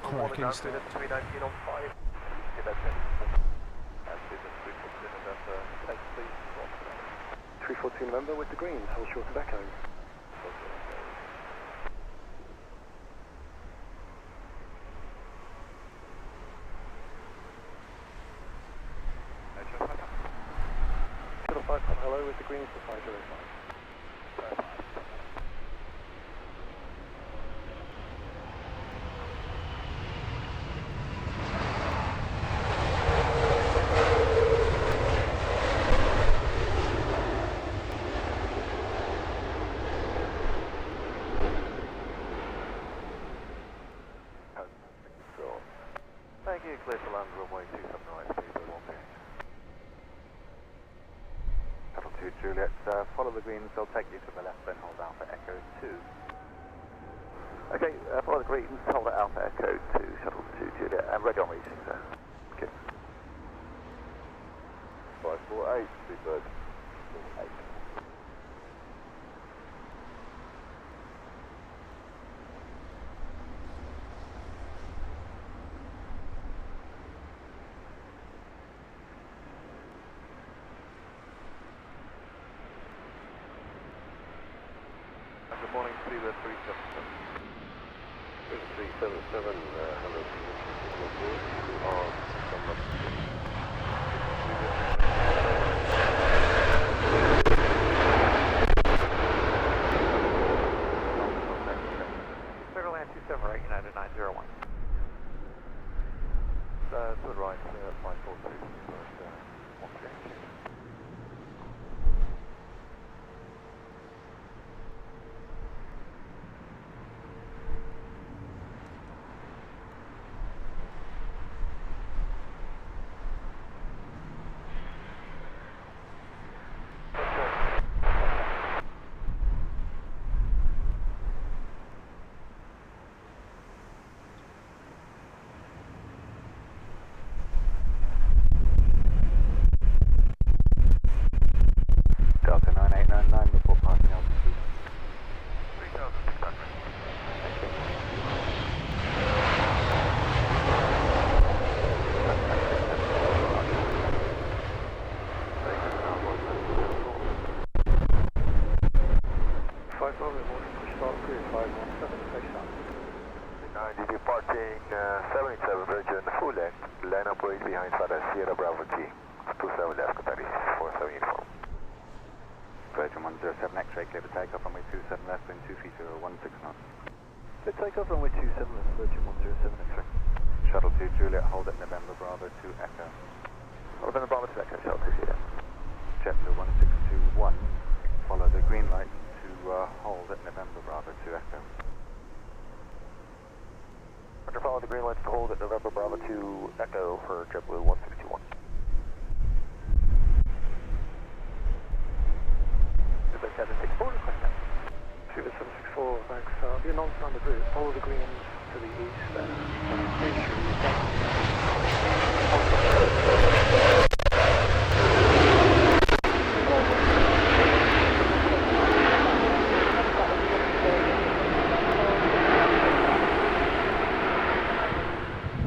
Crack instant. 319 on 5. Get that 314 November with the greens, hold short of echo. Shuttle 5 hello with the greens to 505. Thank you, clear to land runway 279, speedbird 138. Shuttle 2 Juliet, follow the greens, they'll take you to the left, then hold Alpha Echo 2. Okay, follow the greens, hold at Alpha Echo 2, Shuttle 2 Juliet, and ready on reaching, sir. Okay. 548, speedbird 8. Good morning, Speedbird 377. 377, hello, Federal Land 278, United 901. To the right, 542, Speedbird 138. Delta 9899, report passing altitude. 3,600. Five morning, push start clear, 517, face down. 90 departing 77 Virgin, full length, line up right behind Father Sierra Bravo T. 27 left, Qatari, 47 uniform. Virgin 107 X-ray, clear for takeoff, runway 27 left, wind 230, 16 knots. Clear takeoff, runway 27 left, Virgin 107 X-ray. Shuttle 2 Juliet, hold at November Bravo 2 Echo. November Bravo 2 Echo, Shuttle 2 Juliet. JetBlue 1621, follow the green light to hold at November Bravo 2 Echo. Roger, follow the green lights to hold at November Bravo 2 Echo for JetBlue 1621. Cabin 64, request that. 764, thanks. Be a non-standard route. Follow the greens to the east and make sure you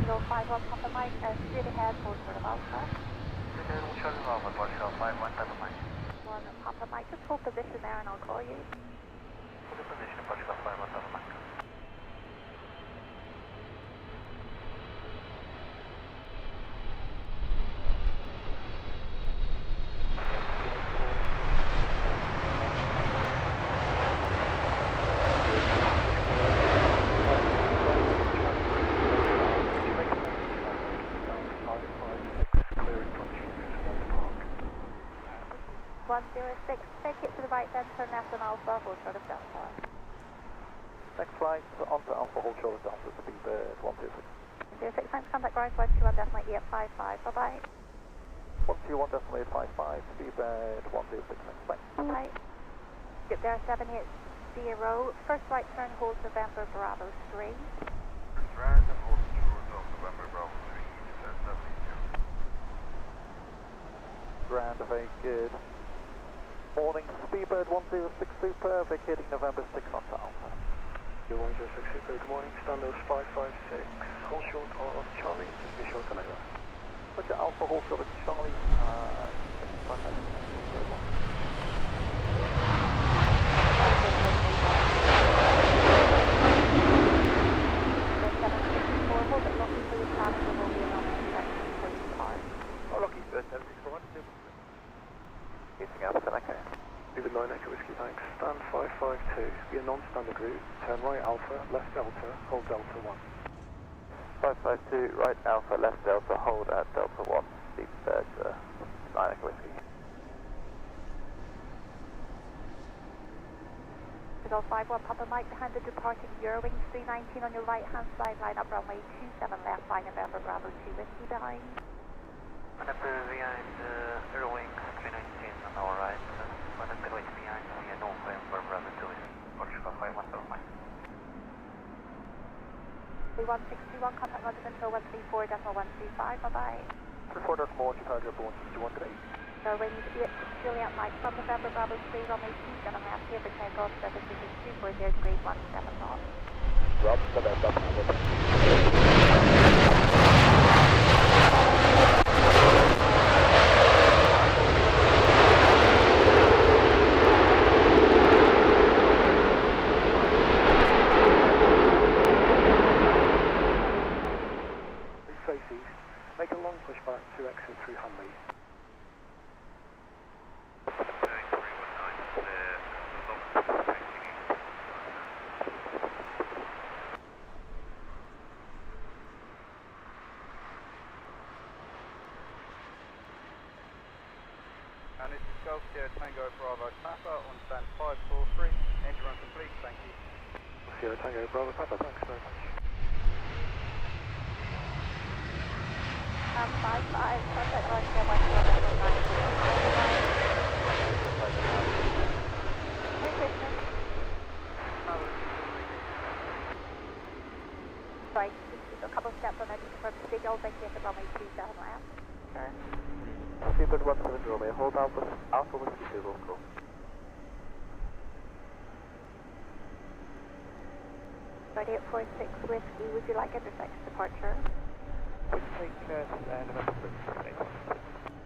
Kilo 5 on top of Mike, straight ahead, hold short of Alpha. hold short of Alpha, watch out 5 on top of Mike. One on top of Mike, just hold position there and I'll call you. Hold the position, watch out 5 on top of Mike. Clearing from Chief Park. 106, take it to the right then, turn left on Alpha, hold short of Delta. Next flight onto Alpha, hold short of Delta, Speedbird 126. 06, thanks, contact ground 121 decimal 855, bye bye. 121 decimal 855, Speedbird 106, thanks, bye. Bye. Skip there 780, first right turn, hold November Bravo 3. Right and hold short of November Bravo 3, descent 70. Grand, very good. Morning, Speedbird 106 Super, vacating November 6 onto Alpha. 1060, good morning, standards 556, hold short of Charlie, just be short and over. Roger, Alpha, hold short of Charlie, 764, Easing Alpha, okay. Leave it 9 Echo Whiskey, thanks. Stand 552, be a non-standard route, turn right Alpha, left Delta, hold Delta 1. 552, right Alpha, left Delta, hold at Delta 1, deep third, 9 Echo Whiskey. Eagle 51 Papa Mike behind the departing Eurowings 319 on your right hand side, line up runway 27 left, line November Bravo 2 Whiskey behind. One up behind Eurowings 319 on our right, one up behind November Bravo 2 Portugal 5175. 3161, contact London control 134.135, bye bye. 34 Decimal 1, Chicago, 161 today. Runway needs to be at Juliet Mike from November Bravo 3, runway 27 left, here for takeoff, services is 240 degrees 17 knots. Rob, November, Face east, make a long pushback to exit through Hanley. And this is Golf Sierra Tango Bravo Papa on stand 543, engine run complete, thank you. Sierra Tango Bravo Papa, thanks very much. 55, contact Roger 149. Merry Christmas. Sorry, just a couple of steps on it for signal, thank you, at the runway 27 left. Sure. Seabird 17 Romeo, hold Alpha Whiskey 2, local. Ready at 46 Whiskey, would you like intersection departure? We can take November 6, please.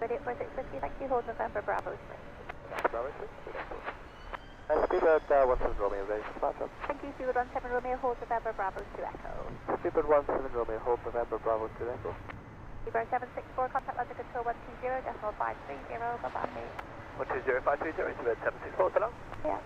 Ready at 46 Whiskey, thank you, hold November Bravo 6. Bravo 6, Seabird 17 Romeo, ready for smash up. Thank you, Seaward 17 Romeo, hold November Bravo 2 Echo. Seabird 17 Romeo, hold November Bravo 2 Echo. Seabird 764, contact London control 120.530, bye-bye. 120.530, Seabird 764, so long. Yeah.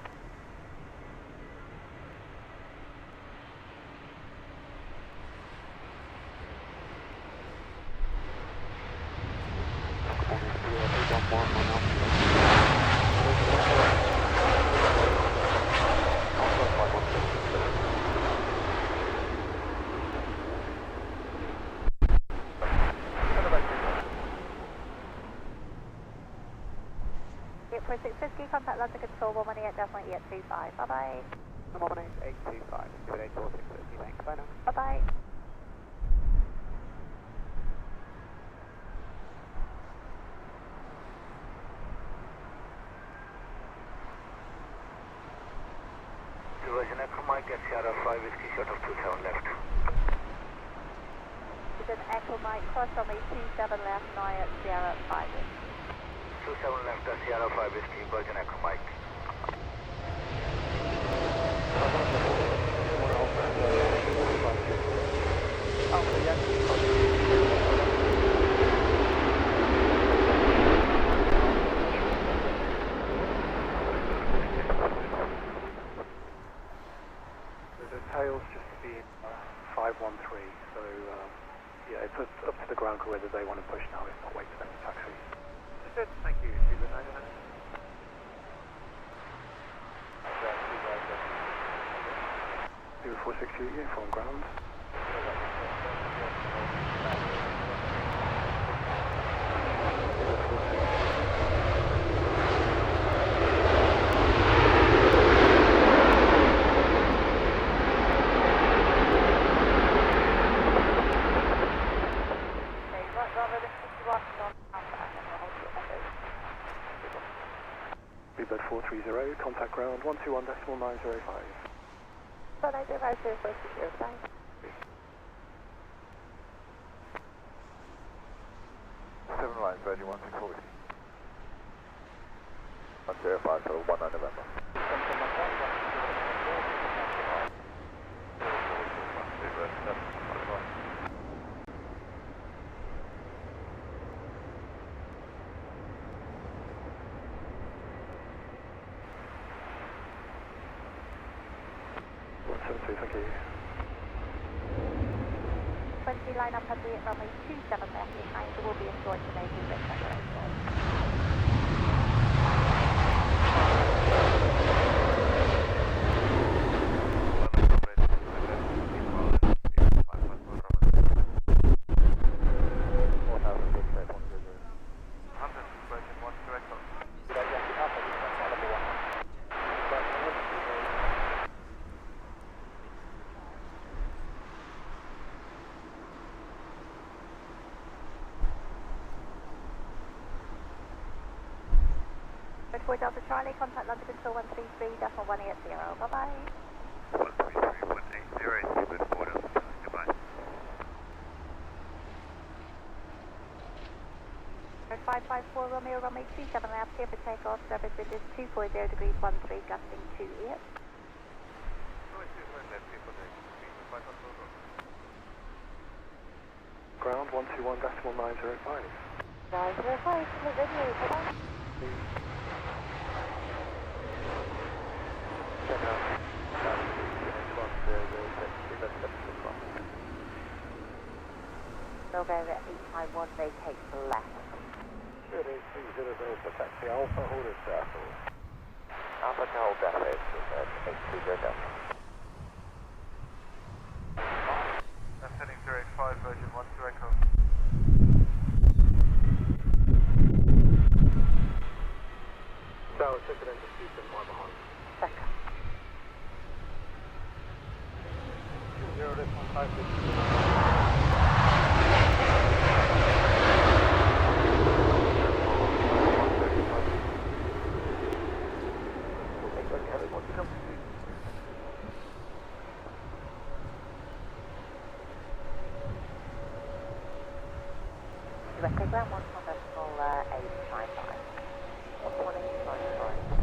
For 650, contact London control 118.835, bye-bye. 118.825, Seabird 846, thanks, bye now. Bye-bye. Virgin Echo Mike at Sierra 5 Whiskey short of 27 left. This is Echo Mike, cross runway 27 left, now at Sierra 5 Whiskey. 27 left at Sierra 5 Whiskey, Virgin Echo Mike. The tail's just been 513, so yeah, it's up to the ground crew whether they want to push now, if not wait for them to taxi. Good, thank you, Seabird 99. 0462, uniform ground. Rebird 430, contact ground 121.905. 905 first secure side. Seven lines, Virgin 1640. 105 for 19 November. Thank you. 20 line up at the runway 27 left behind. There will be a short delay to the separation. For Delta Charlie, contact London Control 133, decimal 180. Bye-bye. 133, 180, stupid 4 Delta Charlie, goodbye. 554 Romeo, runway 27 left, clear for takeoff, service wind is 240 degrees 13, gusting 28. Ground 121 decimal 905. 905, radio, bye-bye. November 851, vacate to the left. 3030 Delta, taxi Alpha, hold it circle. Alpha to hold Delta, 830 Delta. That's heading 085, Virgin 1 to Echo. Tower, ticket into Houston, 1 behind. Second. 20 this 156. USA ground 1 decimal 855. 11855.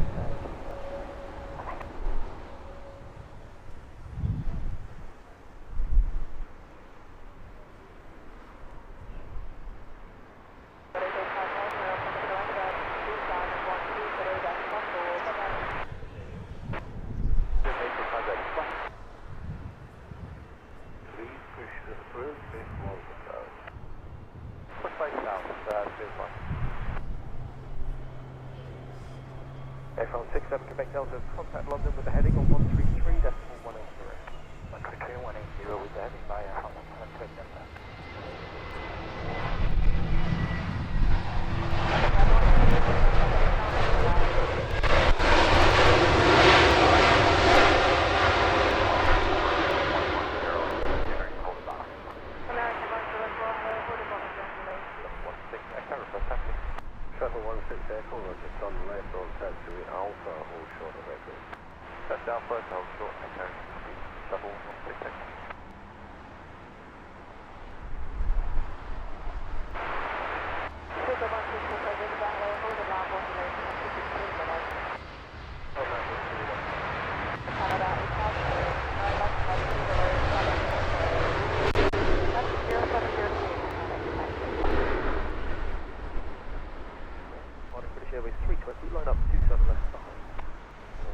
Airphone 67 Quebec Delta, contact London with the heading on 133, decimal 180. 133, 180 with the heading by Hong Kong, Quebec Delta. Shuttle 16 Echo, just on the left on taxi Alpha, hold short of Echo. That's Alpha to hold short, Echo. Shuttle 16 Echo. Airways 320, line up 27 left behind.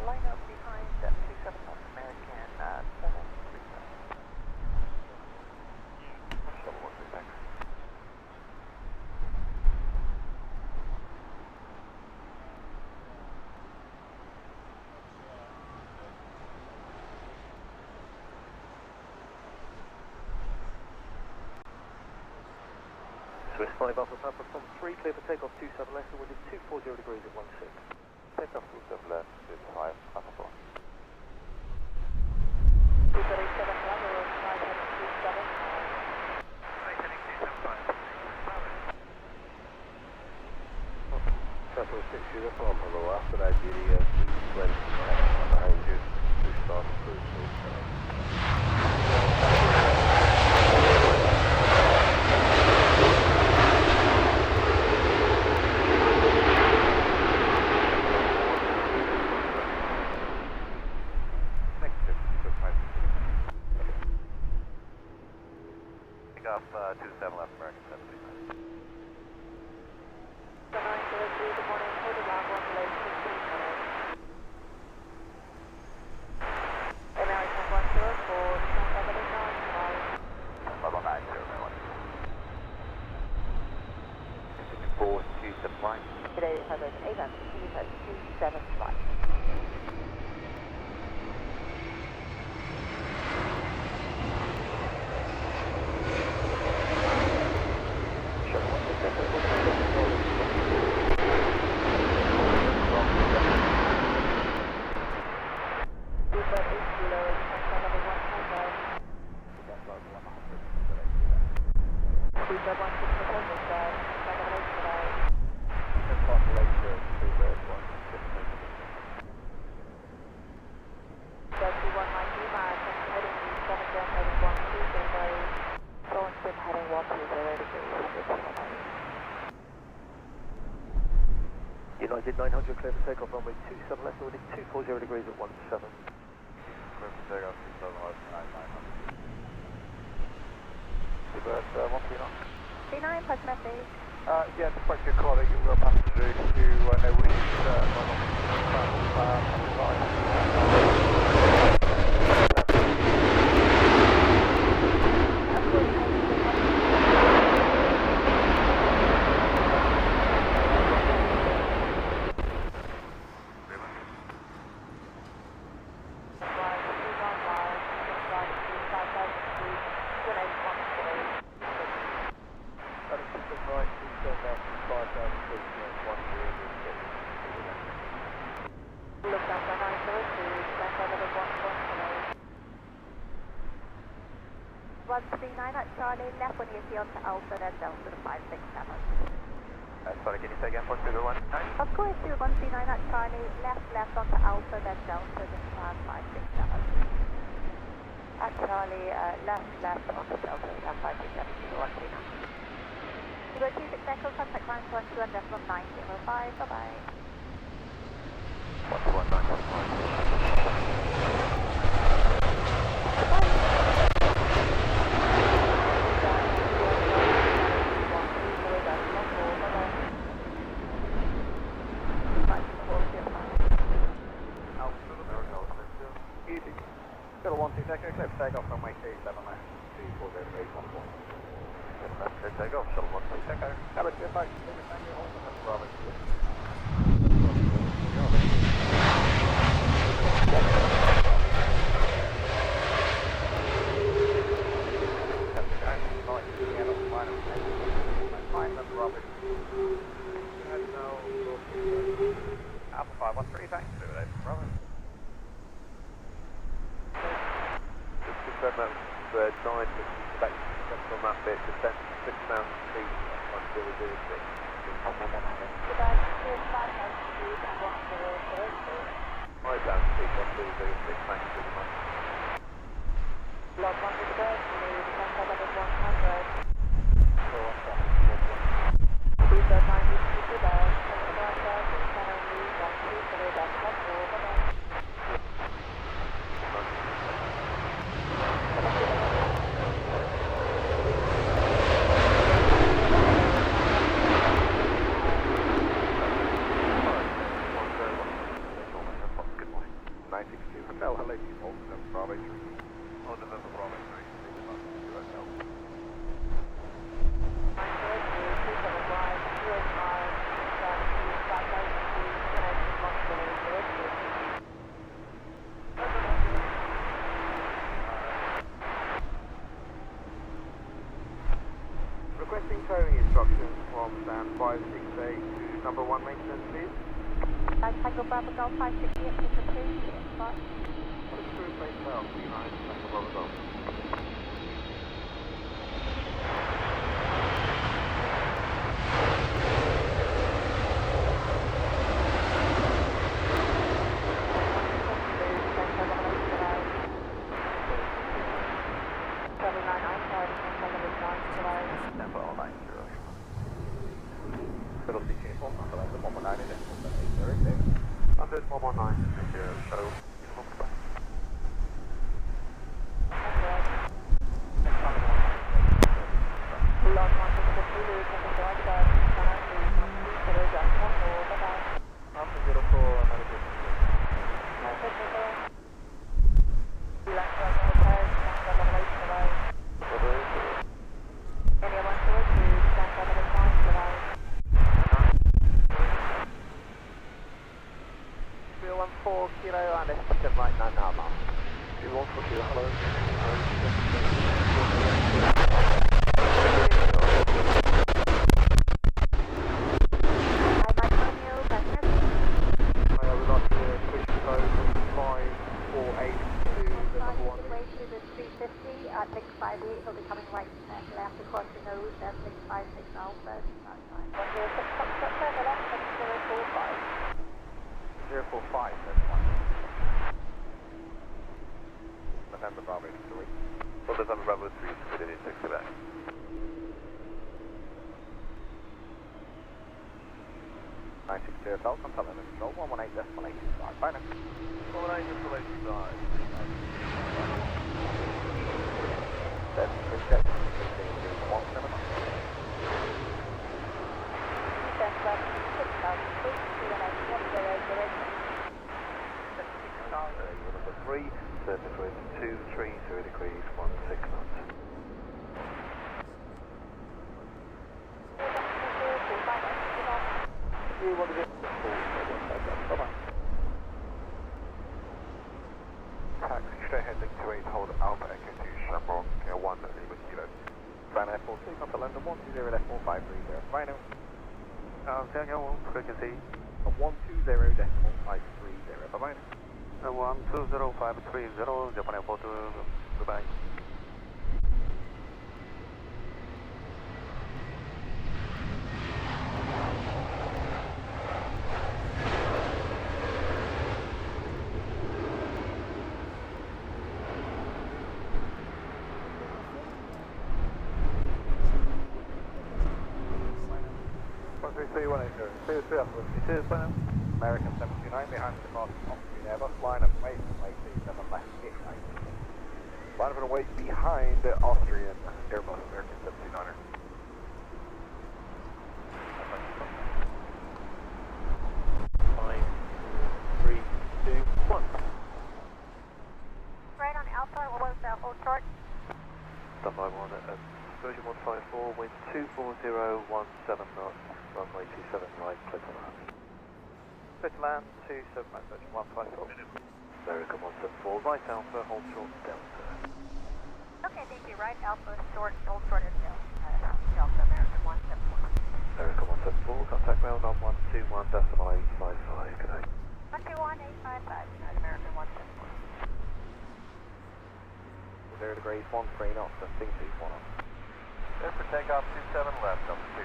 Line up behind 27 North American, 737. Shuttle 16 back. Swiss 5 Alpha Papa from 3, clear for takeoff 27 left, the wind is 240 degrees at 16. Takeoff 27 left, Swiss 5 Alpha 4. 237 Bravo, 527. Shuttle 6 uniform, hello, after Nigeria, 320 behind you, 2 star. Pick up 27 left American 739. The 903, good morning, hold the log, 1 below 16 minutes. American 104, November 95. Level 90, everyone. 64, 27 right. Today, Herbert, Avon, Steve at 27 right. United 900, clear for takeoff runway 27 left, order 240 degrees at 17. Clear for takeoff 27 left, 900. Seabird 139. 39 plus message. Yeah, just spoke to your colleague and we'll pass through to know which Look down for 139 at Charlie, left when you see onto Alpha, then down to the 567. sorry, can you say again for 201? Of course, to 139 at Charlie, left onto Alpha, then down to the 567. At Charlie, left onto Delta, then 567 to 139. You go 26 echo, contact line 12 and decimal 905, bye-bye. 1-2 second, clear for takeoff runway 27 left, 240 degrees 14. Clear takeoff, shuttle 1-2 second. Cabin, clear back, Bravo. Alpha 513, thanks. Bravo. Bird 9, expect on that bit, descent 6,000 feet, 1006. Goodbye, 5,000 feet and 1006. 5,000 feet, 1006, thanks very much. Log 1 to the bird, you need 100. Please don't mind you to the bird, and the bird does, and only 1 2 that's helpful, bye-bye. Hotel, hello, people. Bravo 3. Oh, November Bravo 3. Hotel. 900, requesting towing instructions from stand 568 to number 1 maintenance, please. Tango Bravo Golf 568, take a 2, spot. What is cruise base now? 39, Tango Bravo Golf. 119, thank you, show. Log 1 to the Zulu, Papa George, Center, 312, just 14, bye-bye. Alpha 04, American. Alpha 04. Left right on the tires, stand on the right to the right. India 142, stand on the right to the right. 314 kilo and ST7 right 9.5 miles. 314 kilo, hello. At 658, he'll be coming right left across the nose at 656 Alpha. That's fine. 106, further left, 045. 045, that's one. November Bravo 3. Well, November Bravo 3, submitted in 6 Quebec. 960 Falcon, contact level control, 118.825. Bye now. 118.825. That's for check. 17. Number 3, surface wind 230 degrees, 16 knots. Taxi straight ahead, link 28, hold Alpha Echo 2, Shamrock, 1 Lima Kilo. Van Air 42, contact London 120 decimal 530. Bye now. Frequency 120 decimal 530. Bye bye now. 120.530, Japan Air 42, goodbye. Cheers, bye now. American 729 behind the cross, off-screen Airbus, line up wait, 7 left, 89. Line up and await behind Austrian Airbus, American 729er. 5, 3, 2, 1. Right on Alpha, what was that hold short? Stand by 1 at version 154, wind 24017 knots, runway 27 right, clear to land. Clear to land, 27 right, version 154. American 174, right Alpha, hold short, Delta. Okay, thank you. Right Alpha, short, hold short is Delta, American 174. American 174, contact ground on 121.855, good day. 121.855, American 174. 0 degrees, 13 knots, and think 1 knots. Clear for takeoff 27 left, Delta 2.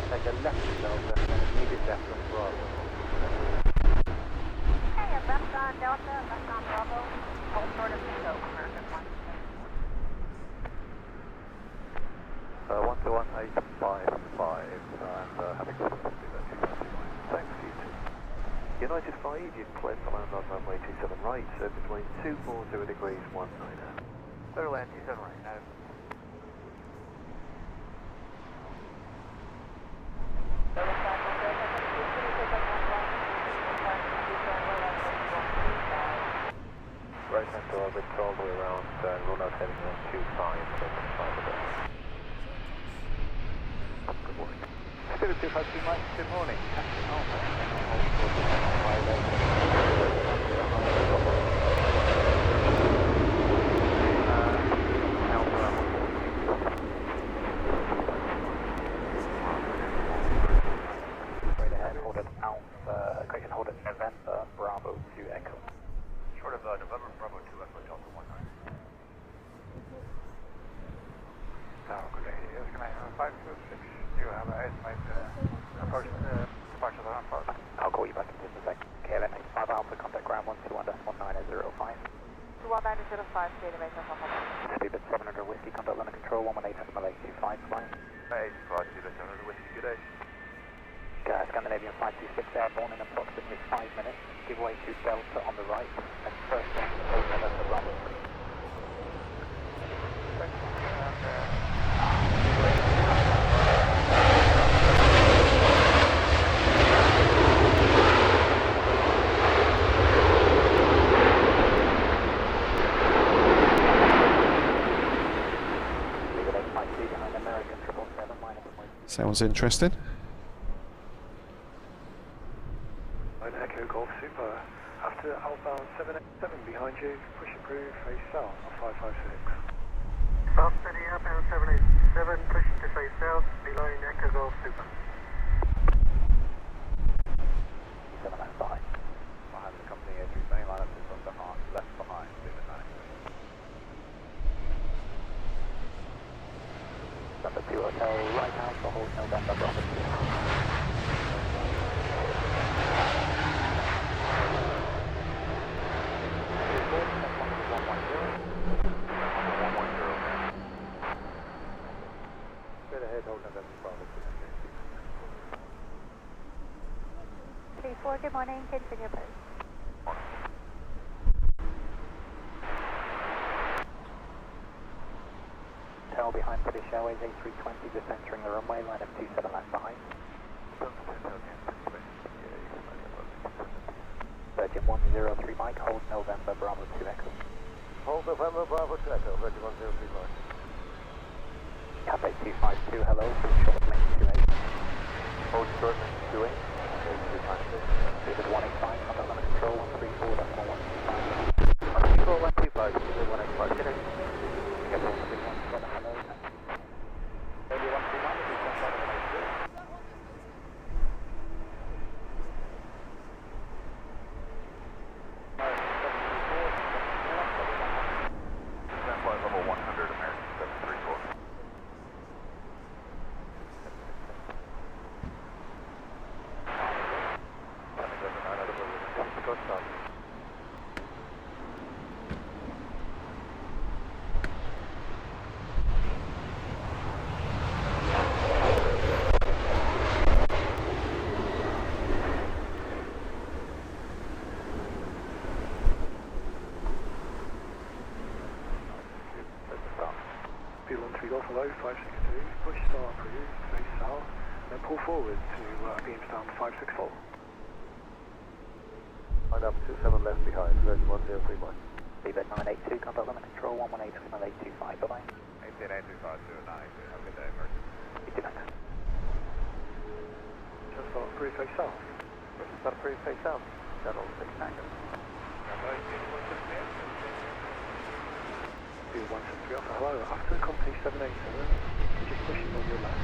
Take a left Delta, and immediate left on Bravo. Okay, a left on Delta, left on Bravo, hold short of Bingo, American 121.855, and having to do that 229. Thanks, you too. United 5, you've cleared to land on runway 27 right, surface wind 240 degrees, 19. Clear to land 27 right now. Right hand to orbit all the way around, rule out heading 125, Good morning. Spirit 252 Mike, good morning. Captain Alpha, straight ahead, hold at Alpha, correction, hold at November, Bravo 2 Echo. Short of November, Bravo 2, Echo Delta 19. Good day, Escalator 526. You have an estimated approach departure on first. I'll call you back in just a sec. KLM 85 Alpha, contact ground 121.905. Speedbit 700 Whiskey, contact limit control 118.825, flying. 825, Speedbit 700 Whiskey, good day. Scandinavian 526 airborne in approximately 5 minutes. Give way to Delta on the right, and first one to take November Bravo 3. Sounds interesting. Echo Golf Super. After outbound 787 behind you, push approve, face south on 556. South steady, outbound 787, pushing to face south, below Echo Golf Super. 7 left behind. Behind the company A320, line up 6 on behind, left behind, Speedbit 9. Number 2 hotel, right now for hold November Bravo 2. Straight ahead, hold November Bravo 2. 34, good morning, continue please. Hotel behind British Airways A320, just entering the runway, line up 27 left behind. Virgin 103 Mike, hold November Bravo 2 Echo. Hold November Bravo 2 Echo, Virgin 103 Mike. Cathay 252, hello, short link 28. Hold short link 28. David 185, contact limit control 134.125. 134.125, Speedbit 185, good day. Hello. Maybe 129, Flight level 100, American 734. P13 Golf Hello, 562, push start approved, face south, then pull forward to beam stand 564. Line up 27 left behind, Virgin 103 Mike. Speedbit 982, contact limit control 118.825, bye-bye. 18825, 209, have a good day, American. You too, thanks. Just start approved, face south. Start approved, face south. Shuttle 6 Tango. P173 Alpha, hello, after company 787, just pushing on your left.